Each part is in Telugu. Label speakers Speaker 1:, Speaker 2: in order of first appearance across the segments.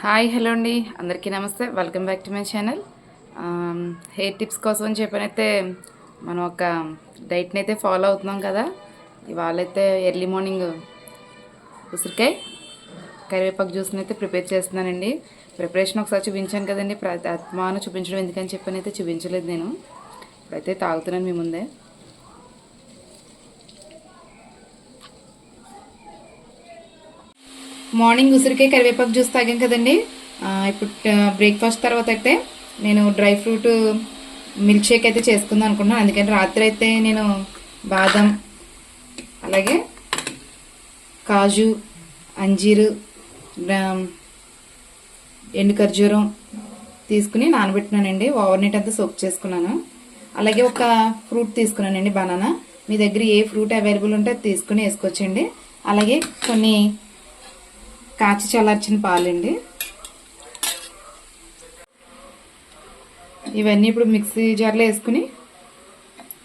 Speaker 1: హాయ్ హలో అండి, అందరికీ నమస్తే. Welcome back to my channel. Hair tips కోసం అని చెప్పనైతే మనం ఒక డైట్ని అయితే ఫాలో అవుతున్నాం కదా. ఇవాళైతే ఎర్లీ మార్నింగ్ ఉసిరికాయ కరివేపాకు జ్యూస్ని అయితే ప్రిపేర్ చేస్తున్నానండి. ప్రిపరేషన్ ఒకసారి చూపించాను కదండి, ఆత్మాను చూపించడం ఎందుకని చెప్పని అయితే చూపించలేదు నేను. ఇప్పుడైతే తాగుతున్నాను మీ ముందే. మార్నింగ్ ఉసిరికాయ కరివేపాకు జ్యూస్ తాగాం కదండి. ఇప్పుడు బ్రేక్ఫాస్ట్ తర్వాత అయితే నేను డ్రై ఫ్రూట్ మిల్క్ షేక్ అయితే చేసుకుందాం అనుకుంటున్నాను. అందుకని రాత్రి అయితే నేను బాదం, అలాగే కాజు, అంజీరు, ఎండు ఖర్జూరం తీసుకుని నానబెట్టినానండి. ఓవర్ నైట్ అంతా సోక్ చేసుకున్నాను. అలాగే ఒక ఫ్రూట్ తీసుకున్నానండి, బనానా. మీ దగ్గర ఏ ఫ్రూట్ అవైలబుల్ ఉంటే అది తీసుకుని వేసుకోవచ్చండి. అలాగే కొన్ని కాచి చల్లార్చిన పాలండి. ఇవన్నీ ఇప్పుడు మిక్సీ జార్లో వేసుకుని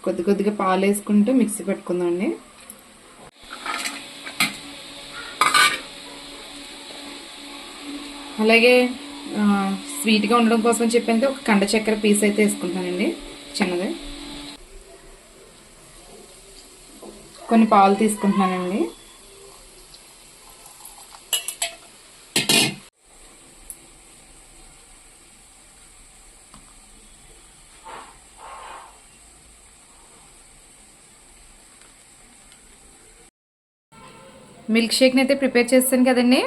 Speaker 1: కొద్ది కొద్దిగా పాలు వేసుకుంటూ మిక్సీ పెట్టుకుందామండి. అలాగే స్వీట్గా ఉండడం కోసం చెప్పి ఒక కండ చక్కెర పీస్ అయితే వేసుకుంటానండి, చిన్నది. కొన్ని పాలు తీసుకుంటున్నానండి. మిల్క్ షేక్ని అయితే ప్రిపేర్ చేస్తాను కదండి.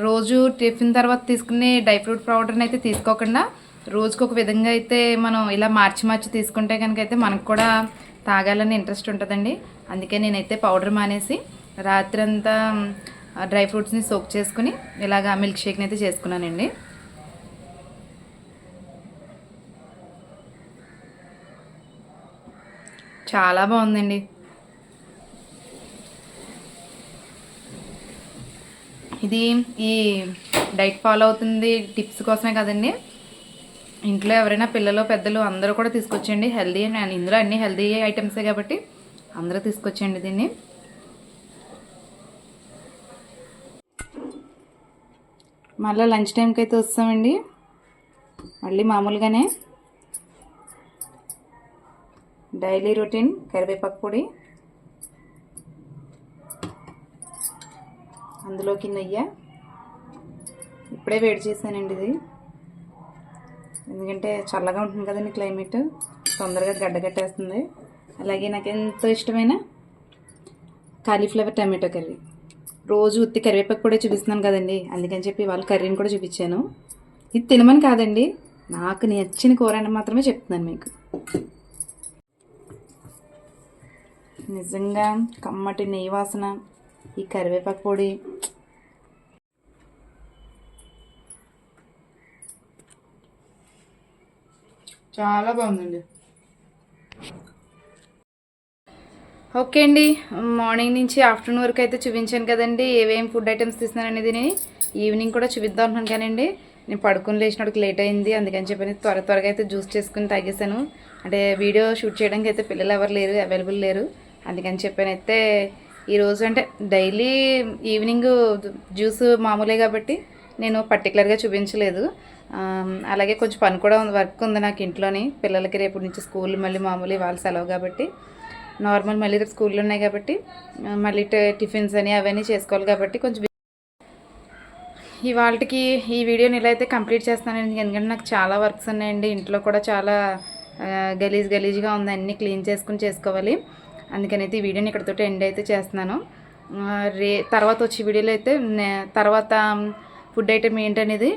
Speaker 1: రోజు టిఫిన్ తర్వాత తీసుకునే డ్రై ఫ్రూట్ పౌడర్ని అయితే తీసుకోకుండా రోజుకు ఒక విధంగా అయితే మనం ఇలా మార్చి తీసుకుంటే కనుక అయితే మనకు కూడా తాగాలని ఇంట్రెస్ట్ ఉంటుందండి. అందుకే నేనైతే పౌడర్ మానేసి రాత్రి అంతా డ్రై ఫ్రూట్స్ని సోక్ చేసుకుని ఇలాగా మిల్క్ షేక్ని అయితే చేసుకున్నానండి. చాలా బాగుందండి. ఇది ఈ డైట్ ఫాలో అవుతుంది టిప్స్ కోసమే కదండి. ఇంట్లో ఎవరైనా పిల్లలు పెద్దలు అందరూ కూడా తీసుకొచ్చండి. హెల్దీ అండ్ ఇందులో అన్ని హెల్దీ ఐటమ్సే కాబట్టి అందరూ తీసుకొచ్చండి దీన్ని. మళ్ళీ లంచ్ టైంకి అయితే వస్తామండి. మళ్ళీ మామూలుగానే డైలీ రొటీన్ కరివేపాకు పొడి, అందులోకి నెయ్యి. ఇప్పుడే వేడి చేశానండి ఇది, ఎందుకంటే చల్లగా ఉంటుంది కదండి క్లైమేట్, తొందరగా గడ్డగట్టేస్తుంది. అలాగే నాకు ఎంతో ఇష్టమైన కాలీఫ్లవర్ టమాటో కర్రీ. రోజు ఉత్తి కరివేపాకు కూడా చూపిస్తున్నాను కదండి, అందుకని చెప్పి వాళ్ళ కర్రీని కూడా చూపించాను. ఇది తినమని కాదండి, నాకు నచ్చిన కూర అని మాత్రమే చెప్తున్నాను మీకు. నిజంగా కమ్మటి నెయ్యి వాసన, ఈ కరివేపాకు పొడి చాలా బాగుందండి. ఓకే అండి, మార్నింగ్ నుంచి ఆఫ్టర్నూన్ వరకు అయితే చూపించాను కదండి ఏవేం ఫుడ్ ఐటమ్స్ తీస్తున్నాను అనేది. ఈవినింగ్ కూడా చూపిద్దాం అంటున్నాను కానండి నేను పడుకుని లేచినప్పుడు లేట్ అయింది. అందుకని చెప్పి త్వరగా అయితే జ్యూస్ చేసుకుని తాగేసాను. అంటే వీడియో షూట్ చేయడానికి అయితే పిల్లలు ఎవరు లేరు, అవైలబుల్ లేరు. అందుకని చెప్పానైతే ఈరోజు అంటే డైలీ ఈవినింగ్ జ్యూస్ మామూలే కాబట్టి నేను పర్టికులర్గా చూపించలేదు. అలాగే కొంచెం పని కూడా వర్క్ ఉంది నాకు ఇంట్లోని. పిల్లలకి రేపు నుంచి స్కూల్ మళ్ళీ మామూలు వాళ్ళ సెలవు కాబట్టి నార్మల్ మళ్ళీ రేపు స్కూల్లో ఉన్నాయి కాబట్టి మళ్ళీ టిఫిన్స్ అని అవన్నీ చేసుకోవాలి కాబట్టి కొంచెం ఇవాళకి ఈ వీడియోని ఇలా అయితే కంప్లీట్ చేస్తానండి. ఎందుకంటే నాకు చాలా వర్క్స్ ఉన్నాయండి. ఇంట్లో కూడా చాలా గలీజ్గా ఉంది, అన్నీ క్లీన్ చేసుకోవాలి. అందుకని అయితే ఈ వీడియోని ఇక్కడతో ఎండ్ అయితే చేస్తున్నాను. తర్వాత వచ్చే వీడియోలో అయితే తర్వాత ఫుడ్ ఐటమ్ ఏంటనేది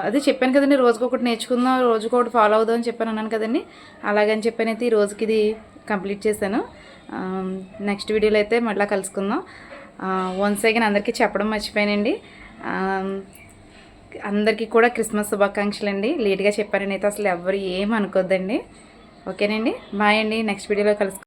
Speaker 1: అదే చెప్పాను కదండి, రోజుకొకటి నేర్చుకుందాం, రోజుకొకటి ఫాలో అవుదాం అని చెప్పాను అన్నాను కదండి. అలాగని చెప్పానైతే ఈ రోజుకి ఇది కంప్లీట్ చేశాను. నెక్స్ట్ వీడియోలో అయితే మళ్ళీ కలుసుకుందాం. వన్స్ అగైన్ అందరికీ చెప్పడం మర్చిపోయానండి, అందరికీ కూడా క్రిస్మస్ శుభాకాంక్షలు అండి. లేట్గా చెప్పారని అయితే అసలు ఎవరు ఏం అనుకోద్దండి. ఓకేనండి, బాయ్ అండి. నెక్స్ట్ వీడియోలో కలుసుకుందాం.